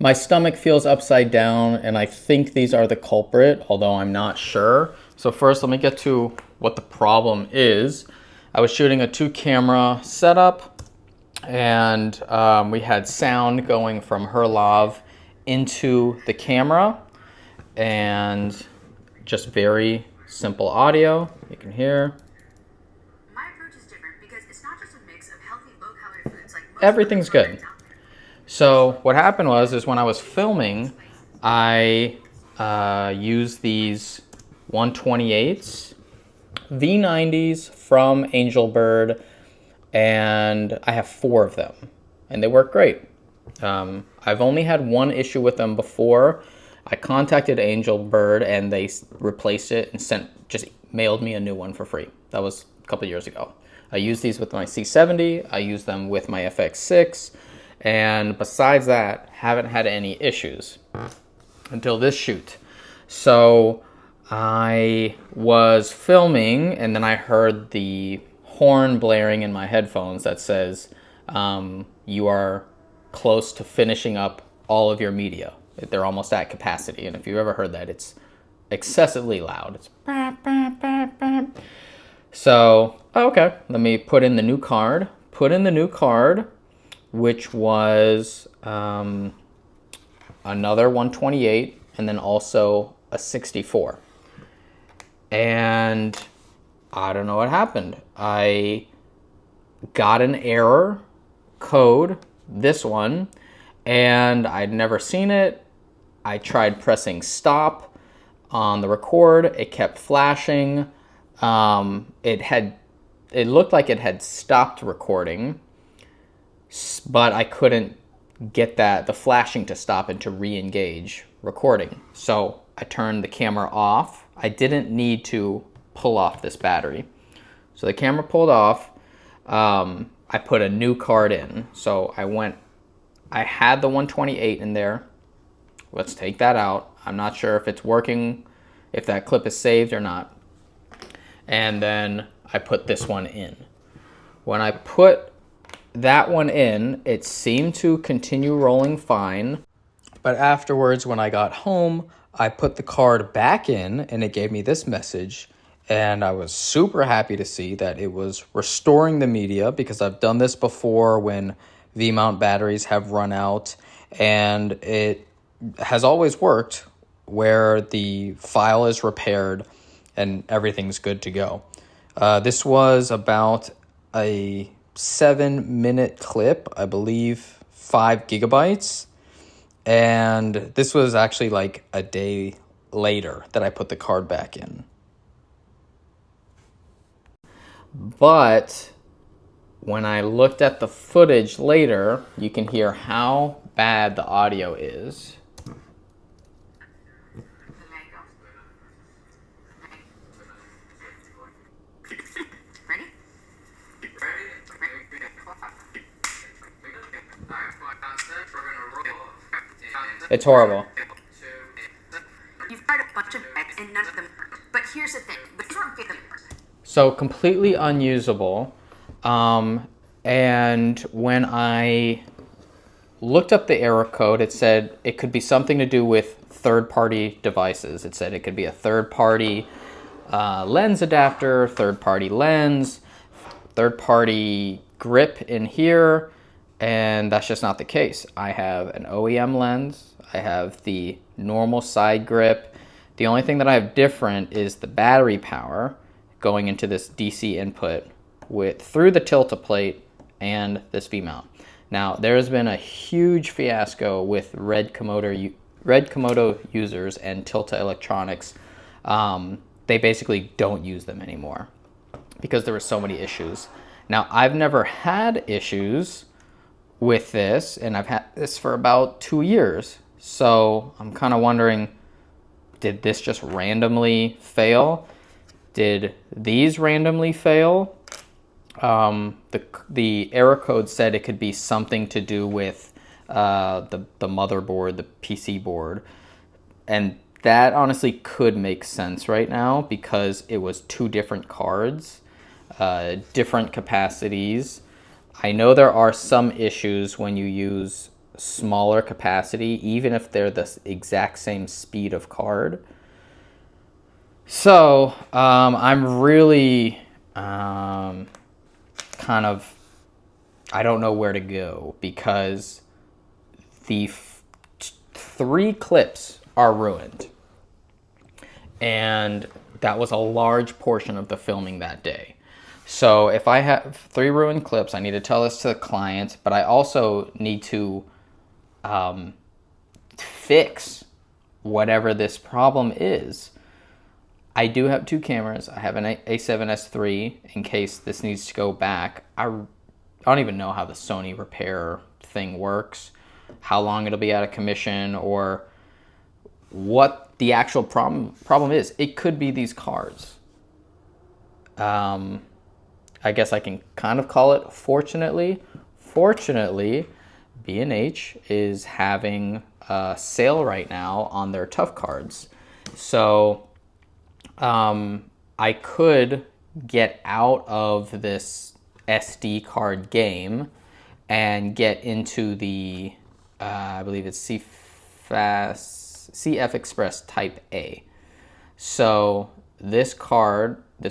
My stomach feels upside down, and I think these are the culprit, although I'm not sure. So first, let me get to what the problem is. I was shooting a 2-camera setup, and we had sound going from her lav into the camera, and just very simple audio. You can hear. My approach is different because it's not just a mix of healthy, low-calorie foods like most Everything's good. So what happened is when I was filming, I used these 128s, V90s from Angelbird, and I have 4 of them, and they work great. I've only had one issue with them before. I contacted Angelbird, and they replaced it and just mailed me a new one for free. That was a couple years ago. I used these with my C70. I used them with my FX6. And besides that, haven't had any issues until this shoot. So I was filming, and then I heard the horn blaring in my headphones that says, you are close to finishing up all of your media. They're almost at capacity. And if you've ever heard that, it's excessively loud. It's bap, bap, bap, bap. So, okay, let me put in the new card. Which was another 128, and then also a 64. And I don't know what happened. I got an error code, this one, and I'd never seen it. I tried pressing stop on the record. It kept flashing. It looked like it had stopped recording, but I couldn't get the flashing to stop and to re-engage recording. So I turned the camera off. I didn't need to pull off this battery. So the camera pulled off. I put a new card in. So I had the 128 in there. Let's take that out. I'm not sure if it's working, if that clip is saved or not. And then I put this one in. When I put that one in, it seemed to continue rolling fine. But afterwards, when I got home, I put the card back in, and it gave me this message. And I was super happy to see that it was restoring the media, because I've done this before when V-mount batteries have run out, and it has always worked where the file is repaired and everything's good to go. This was about a 7-minute clip, I believe 5 gigabytes. And this was actually like a day later that I put the card back in. But when I looked at the footage later, you can hear how bad the audio is. It's horrible. You've tried a bunch of beds and none of them work. But here's the thing. So completely unusable. And when I looked up the error code, it said it could be something to do with third-party devices. It said it could be a third-party lens adapter, third-party lens, third-party grip in here, and that's just not the case. I have an OEM lens. I have the normal side grip. The only thing that I have different is the battery power going into this DC input through the Tilta plate and this V-mount. Now, there has been a huge fiasco with Red Komodo users and Tilta Electronics. They basically don't use them anymore because there were so many issues. Now, I've never had issues with this, and I've had this for about 2 years. So I'm kind of wondering, did this just randomly fail? Did these randomly fail? The error code said it could be something to do with the motherboard, the PC board. And that honestly could make sense right now because it was 2 different cards, different capacities. I know there are some issues when you use smaller capacity, even if they're the exact same speed of card. So I'm really kind of, I don't know where to go, because the 3 clips are ruined. And that was a large portion of the filming that day. So if I have 3 ruined clips, I need to tell this to the client, but I also need to fix whatever this problem is. I do have 2 cameras. I have an A7S III in case this needs to go back. I don't even know how the Sony repair thing works, how long it'll be out of commission, or what the actual problem is. It could be these cards. I guess I can kind of call it fortunately. Fortunately, B&H is having a sale right now on their tough cards. So I could get out of this SD card game and get into the, I believe it's CF Express Type A. So this card, the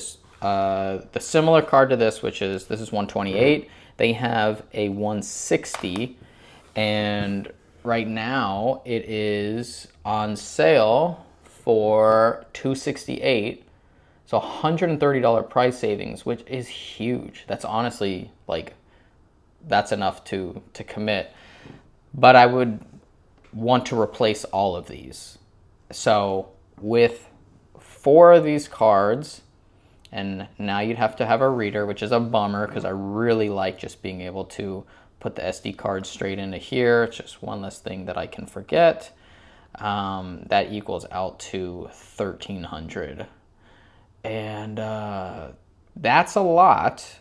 similar card to this, this is 128. They have a 160, and right now it is on sale for $268. So $130 price savings, which is huge. That's honestly, like, that's enough to commit. But I would want to replace all of these. So with 4 of these cards, and now you'd have to have a reader, which is a bummer because I really like just being able to put the SD card straight into here. It's just one less thing that I can forget. That equals out to $1,300. And that's a lot.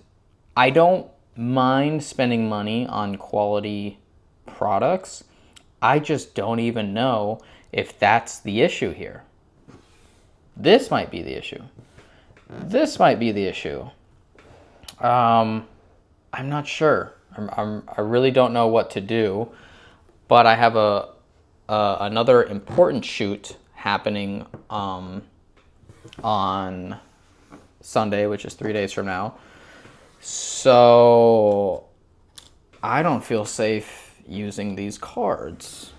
I don't mind spending money on quality products. I just don't even know if that's the issue here. This might be the issue. This might be the issue. I'm not sure. I really don't know what to do. But I have another important shoot happening on Sunday, which is 3 days from now. So I don't feel safe using these cards.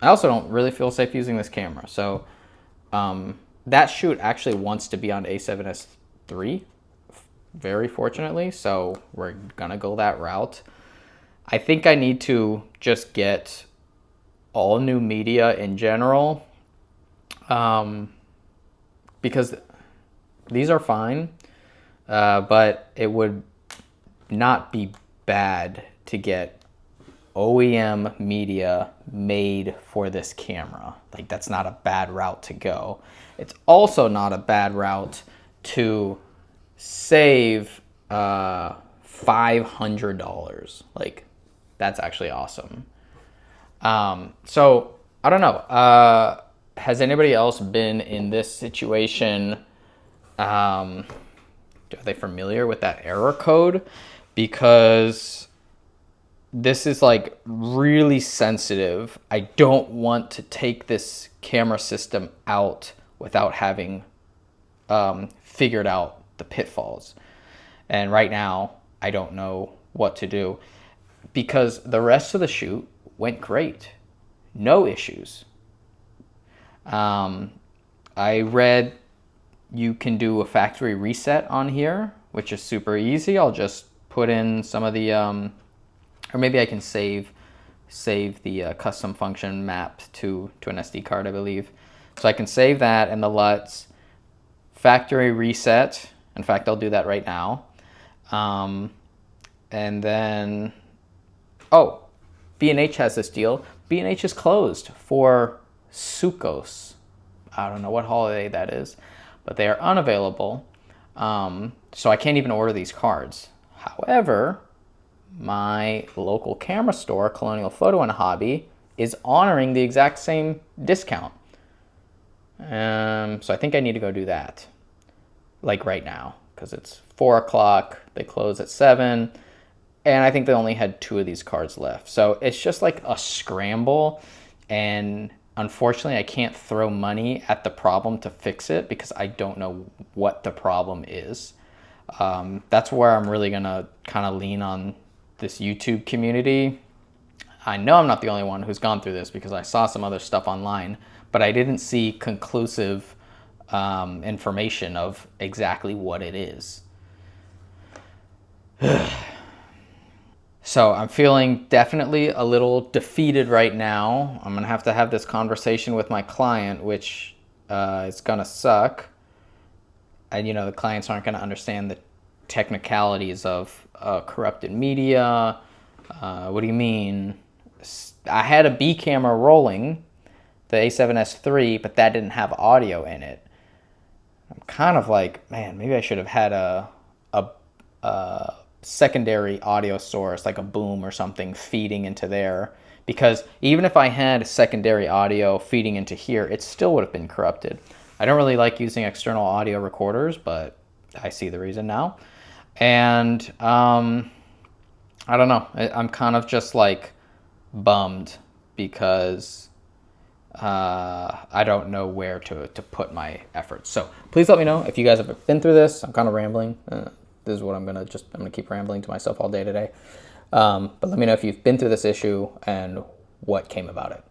I also don't really feel safe using this camera. So that shoot actually wants to be on A7S III, very fortunately. So we're gonna go that route. I think I need to just get all new media in general, because these are fine, but it would not be bad to get OEM media made for this camera. Like, that's not a bad route to go. It's also not a bad route to save $500. Like, that's actually awesome. So I don't know. Has anybody else been in this situation? Are they familiar with that error code? Because this is like really sensitive. I don't want to take this camera system out without having figured out the pitfalls. And right now, I don't know what to do, because the rest of the shoot went great. No issues. I read you can do a factory reset on here, which is super easy. I'll just put in some of the, or maybe I can save the custom function mapped to an SD card, I believe. So I can save that and the LUTs, factory reset. In fact, I'll do that right now. And then, oh, B&H has this deal. B&H is closed for Sukkos. I don't know what holiday that is, but they are unavailable. So I can't even order these cards. However, my local camera store, Colonial Photo and Hobby, is honoring the exact same discount. So I think I need to go do that, like right now, because it's 4 o'clock. They close at 7. And I think they only had 2 of these cards left. So it's just like a scramble. And unfortunately, I can't throw money at the problem to fix it because I don't know what the problem is. That's where I'm really going to kind of lean on this YouTube community. I know I'm not the only one who's gone through this because I saw some other stuff online, but I didn't see conclusive information of exactly what it is. So I'm feeling definitely a little defeated right now. I'm going to have this conversation with my client, which is going to suck. And, you know, the clients aren't going to understand the technicalities of corrupted media. What do you mean? I had a B camera rolling, the A7S III, but that didn't have audio in it. I'm kind of like, man, maybe I should have had a secondary audio source, like a boom or something, feeding into there. Because even if I had secondary audio feeding into here, it still would have been corrupted. I don't really like using external audio recorders, but I see the reason now. And I don't know. I'm kind of just like bummed because I don't know where to put my efforts. So please let me know if you guys have been through this. I'm kind of rambling. This is what I'm gonna keep rambling to myself all day today. But let me know if you've been through this issue and what came about it.